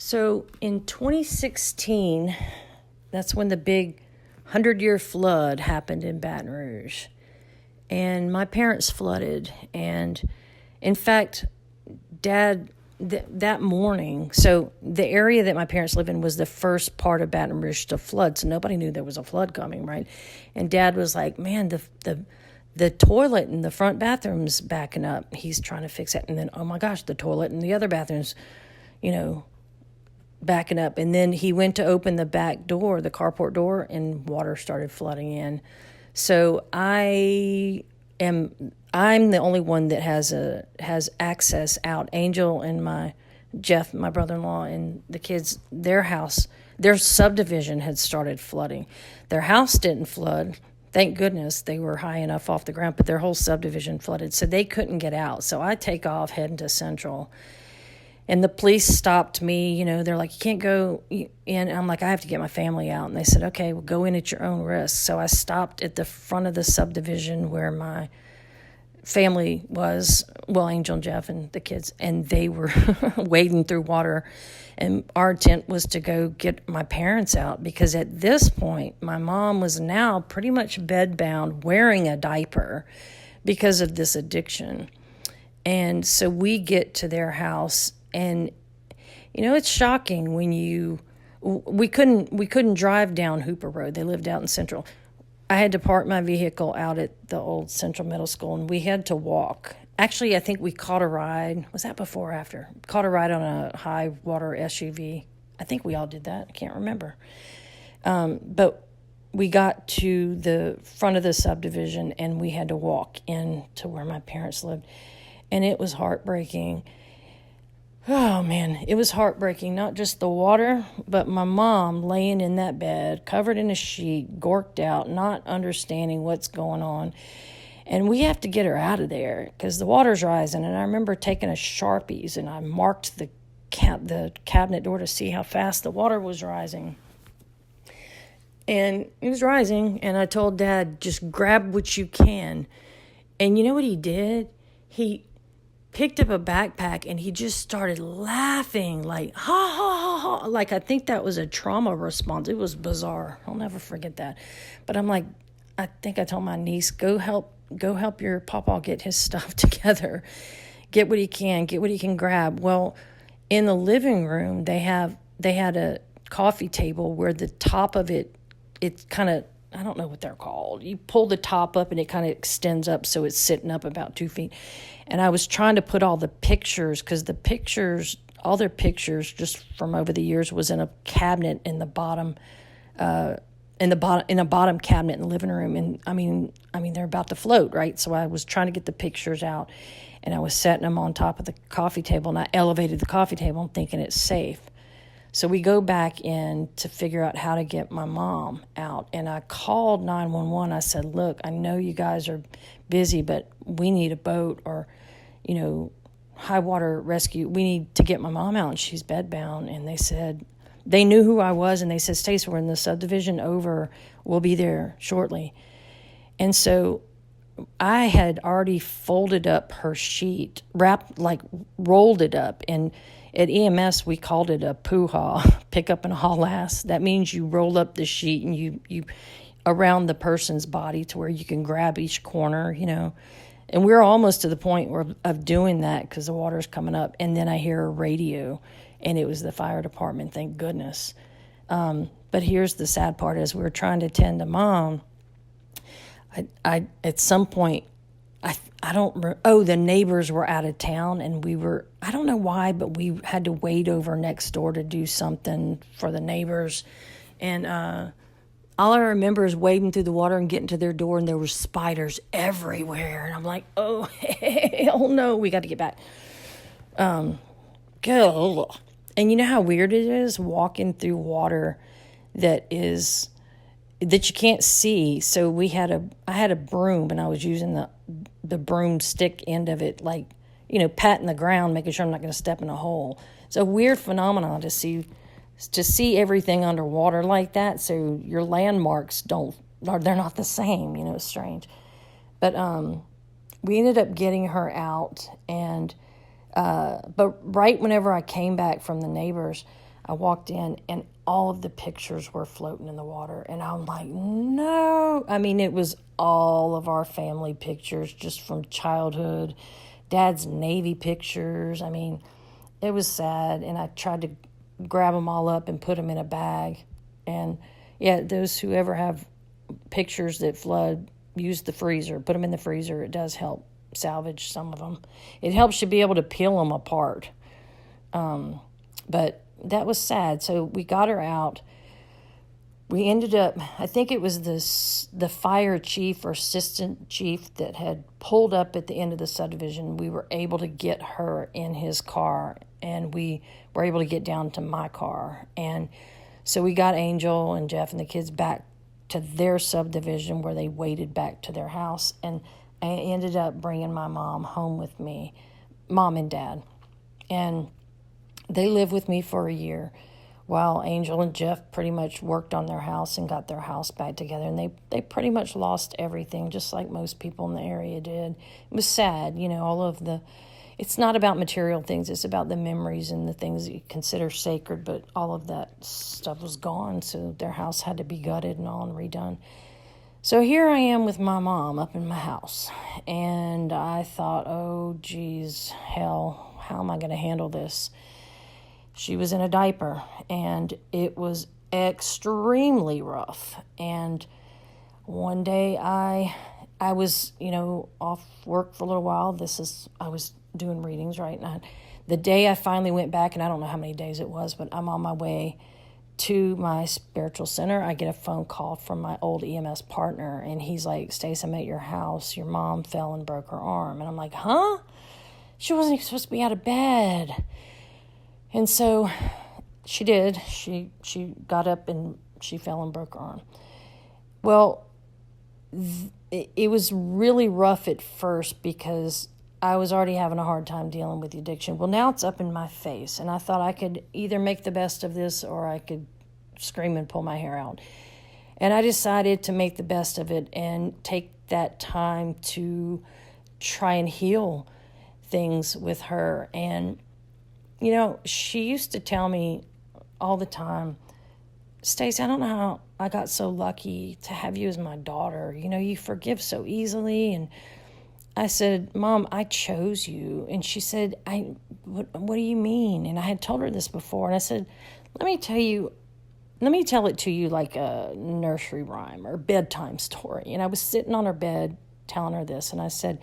So in 2016, that's when the big 100-year flood happened in Baton Rouge. And my parents flooded. And in fact, Dad, that morning, so the area that my parents live in was the first part of Baton Rouge to flood. So nobody knew there was a flood coming, right? And Dad was like, man, the toilet in the front bathroom's backing up. He's trying to fix it. And then, oh my gosh, the toilet in the other bathroom's, backing up. And then he went to open the back door, the carport door, and water started flooding in. So I'm the only one that has access out. Angel and Jeff, my brother-in-law, and the kids, their house, their subdivision had started flooding. Their house didn't flood. Thank goodness they were high enough off the ground, but their whole subdivision flooded, so they couldn't get out. So I take off heading to Central. And the police stopped me, they're like, you can't go in. I'm like, I have to get my family out. And they said, okay, well, go in at your own risk. So I stopped at the front of the subdivision where my family was, well, Angel and Jeff and the kids, and they were wading through water. And our intent was to go get my parents out because at this point, my mom was now pretty much bedbound, wearing a diaper because of this addiction. And so we get to their house. And, it's shocking when we couldn't drive down Hooper Road. They lived out in Central. I had to park my vehicle out at the old Central Middle School, and we had to walk. Actually, I think we caught a ride. Was that before or after? Caught a ride on a high water SUV. I think we all did that. I can't remember. But we got to the front of the subdivision, and we had to walk in to where my parents lived. And it was heartbreaking. Oh, man, it was heartbreaking. Not just the water, but my mom laying in that bed, covered in a sheet, gorked out, not understanding what's going on. And we have to get her out of there because the water's rising. And I remember taking a Sharpies, and I marked the cabinet door to see how fast the water was rising. And it was rising, and I told Dad, just grab what you can. And you know what he did? He picked up a backpack and he just started laughing like, ha, ha, ha, ha. Like, I think that was a trauma response. It was bizarre. I'll never forget that. But I'm like, I think I told my niece, go help your pawpaw get his stuff together. Get what he can grab. Well, in the living room, they had a coffee table where the top of it kind of, I don't know what they're called. You pull the top up and it kind of extends up so it's sitting up about 2 feet. And I was trying to put all the pictures, because all their pictures just from over the years was in a cabinet in the bottom, in a bottom cabinet in the living room. And I mean they're about to float, right? So I was trying to get the pictures out, and I was setting them on top of the coffee table, and I elevated the coffee table thinking it's safe. So we go back in to figure out how to get my mom out. And I called 911. I said, look, I know you guys are busy, but we need a boat or, high water rescue. We need to get my mom out, and she's bedbound. And they said, they knew who I was, and they said, Stace, we're in the subdivision over. We'll be there shortly. And so I had already folded up her sheet, rolled it up, and at EMS, we called it a poo-haul, pick up and haul ass. That means you roll up the sheet and you around the person's body to where you can grab each corner, And we're almost to the point of doing that because the water's coming up. And then I hear a radio, and it was the fire department, thank goodness. But here's the sad part: as we were trying to tend to Mom, I at some point, the neighbors were out of town, and I don't know why, but we had to wait over next door to do something for the neighbors. And all I remember is wading through the water and getting to their door, and there were spiders everywhere. And I'm like, oh, hell no, we got to get back. Go. And you know how weird it is walking through water that you can't see. So I had a broom, and I was using the broomstick end of it, patting the ground, making sure I'm not going to step in a hole. It's a weird phenomenon to see everything underwater like that. So your landmarks they're not the same. It's strange. But we ended up getting her out, and but right whenever I came back from the neighbors, I walked in and all of the pictures were floating in the water. And I'm like, no. I mean, it was all of our family pictures just from childhood. Dad's Navy pictures. I mean, it was sad. And I tried to grab them all up and put them in a bag. And yeah, those who ever have pictures that flood, use the freezer. Put them in the freezer. It does help salvage some of them. It helps you be able to peel them apart. But that was sad. So we got her out. We ended up, I think it was the fire chief or assistant chief that had pulled up at the end of the subdivision. We were able to get her in his car, and we were able to get down to my car. And so we got Angel and Jeff and the kids back to their subdivision where they waited back to their house. And I ended up bringing my mom home with me, mom and dad. And they lived with me for a year while Angel and Jeff pretty much worked on their house and got their house back together. And they pretty much lost everything, just like most people in the area did. It was sad, it's not about material things. It's about the memories and the things that you consider sacred, but all of that stuff was gone, so their house had to be gutted and all and redone. So here I am with my mom up in my house, and I thought, oh, geez, hell, how am I going to handle this? She was in a diaper, and it was extremely rough. And one day I was, off work for a little while. I was doing readings, right? And the day I finally went back, and I don't know how many days it was, but I'm on my way to my spiritual center. I get a phone call from my old EMS partner, and he's like, Stace, I'm at your house. Your mom fell and broke her arm. And I'm like, huh? She wasn't even supposed to be out of bed. And so she did. She got up and she fell and broke her arm. Well, it was really rough at first because I was already having a hard time dealing with the addiction. Well, now it's up in my face, and I thought I could either make the best of this or I could scream and pull my hair out. And I decided to make the best of it and take that time to try and heal things with her. And she used to tell me all the time, Stacey, I don't know how I got so lucky to have you as my daughter. You forgive so easily. And I said, Mom, I chose you. And she said, what do you mean? And I had told her this before. And I said, let me tell it to you like a nursery rhyme or bedtime story. And I was sitting on her bed telling her this. And I said,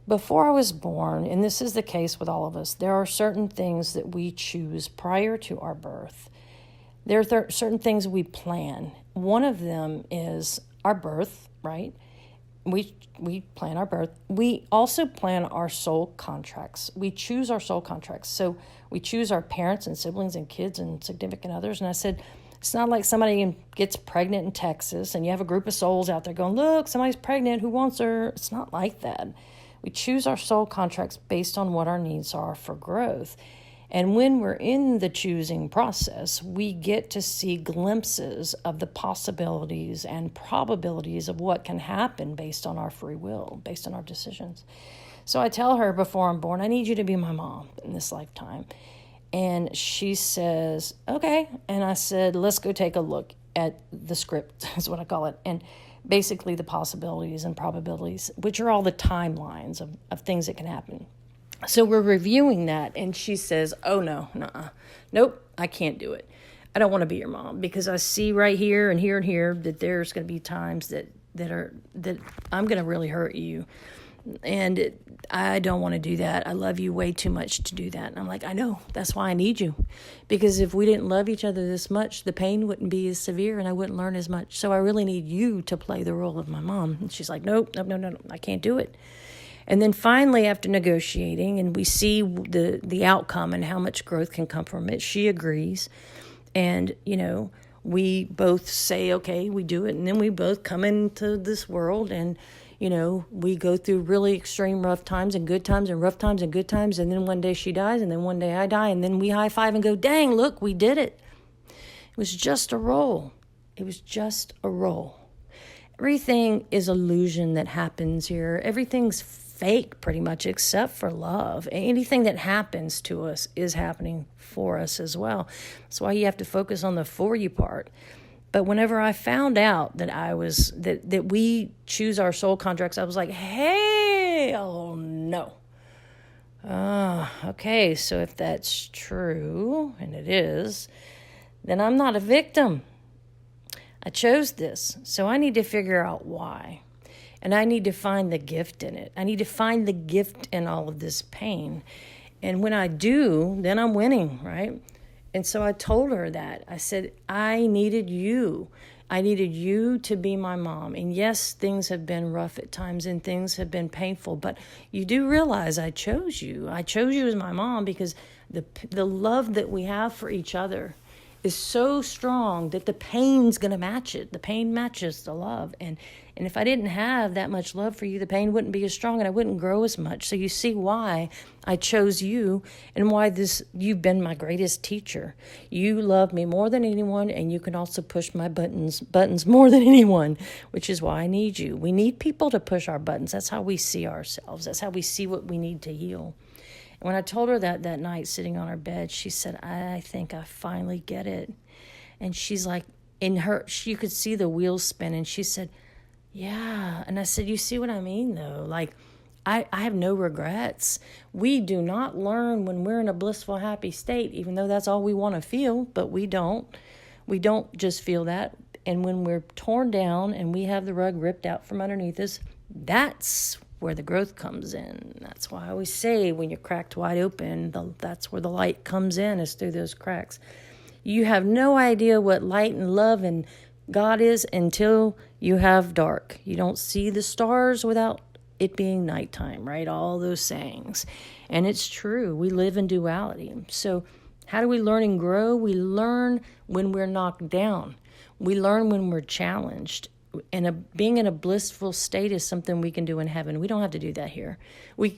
before I was born, and this is the case with all of us, there are certain things that we choose prior to our birth. There are certain things we plan. One of them is our birth, right? We plan our birth. We also plan our soul contracts. We choose our soul contracts. So we choose our parents and siblings and kids and significant others. And I said, it's not like somebody gets pregnant in Texas and you have a group of souls out there going, look, somebody's pregnant, who wants her? It's not like that. We choose our soul contracts based on what our needs are for growth. And when we're in the choosing process, we get to see glimpses of the possibilities and probabilities of what can happen based on our free will, based on our decisions. So I tell her before I'm born, I need you to be my mom in this lifetime. And she says, okay. And I said, let's go take a look at the script, is what I call it. And basically the possibilities and probabilities, which are all the timelines of things that can happen. So we're reviewing that, and she says, oh, no, nope, I can't do it. I don't want to be your mom because I see right here and here and here that there's going to be times that I'm going to really hurt you. And I don't want to do that. I love you way too much to do that. And I'm like, I know. That's why I need you. Because if we didn't love each other this much, the pain wouldn't be as severe and I wouldn't learn as much. So I really need you to play the role of my mom. And she's like, no, I can't do it. And then finally, after negotiating, and we see the outcome and how much growth can come from it, she agrees. And, we both say, okay, we do it. And then we both come into this world and, we go through really extreme rough times and good times and rough times and good times. And then one day she dies and then one day I die. And then we high five and go, dang, look, we did it. It was just a roll. It was just a roll. Everything is illusion that happens here. Everything's fake pretty much, except for love. Anything that happens to us is happening for us as well. That's why you have to focus on the for you part. But whenever I found out that that we choose our soul contracts, I was like, hey, oh no. Okay, so if that's true, and it is, then I'm not a victim. I chose this, so I need to figure out why. And I need to find the gift in it. I need to find the gift in all of this pain. And when I do, then I'm winning, right? And so I told her that. I said, I needed you. I needed you to be my mom. And yes, things have been rough at times and things have been painful, but you do realize I chose you. I chose you as my mom because the love that we have for each other is so strong that the pain's going to match it. The pain matches the love. And if I didn't have that much love for you, the pain wouldn't be as strong and I wouldn't grow as much. So you see why I chose you and why you've been my greatest teacher. You love me more than anyone, and you can also push my buttons more than anyone, which is why I need you. We need people to push our buttons. That's how we see ourselves. That's how we see what we need to heal. When I told her that night sitting on her bed, she said, I think I finally get it. And she's like, you could see the wheels spin. And she said, yeah. And I said, you see what I mean, though? Like, I have no regrets. We do not learn when we're in a blissful, happy state, even though that's all we want to feel, but we don't. We don't just feel that. And when we're torn down and we have the rug ripped out from underneath us, that's where the growth comes in. That's why I always say when you're cracked wide open, that's where the light comes in, is through those cracks. You have no idea what light and love and God is until you have dark. You don't see the stars without it being nighttime, right? All those sayings. And it's true. We live in duality. So how do we learn and grow? We learn when we're knocked down. We learn when we're challenged. And being in a blissful state is something we can do in heaven. We don't have to do that here. We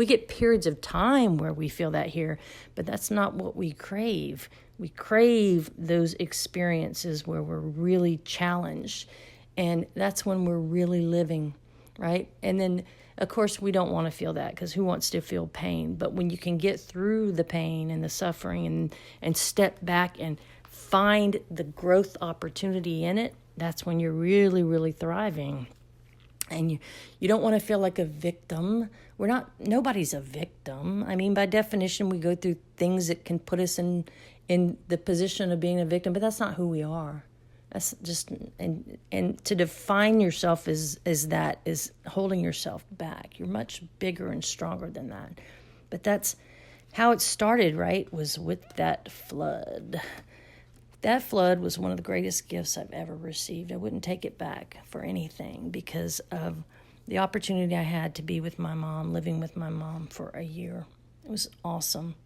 get periods of time where we feel that here, but that's not what we crave. We crave those experiences where we're really challenged, and that's when we're really living, right? And then, of course, we don't want to feel that, because who wants to feel pain? But when you can get through the pain and the suffering and step back and find the growth opportunity in it, that's when you're really, really thriving. And you don't want to feel like a victim. Nobody's a victim. I mean, by definition, we go through things that can put us in the position of being a victim, but that's not who we are. That's just, and to define yourself as that is holding yourself back. You're much bigger and stronger than that. But that's how it started, right? Was with that flood. That flood was one of the greatest gifts I've ever received. I wouldn't take it back for anything because of the opportunity I had to be with my mom, living with my mom for a year. It was awesome.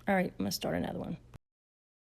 All right, I'm going to start another one.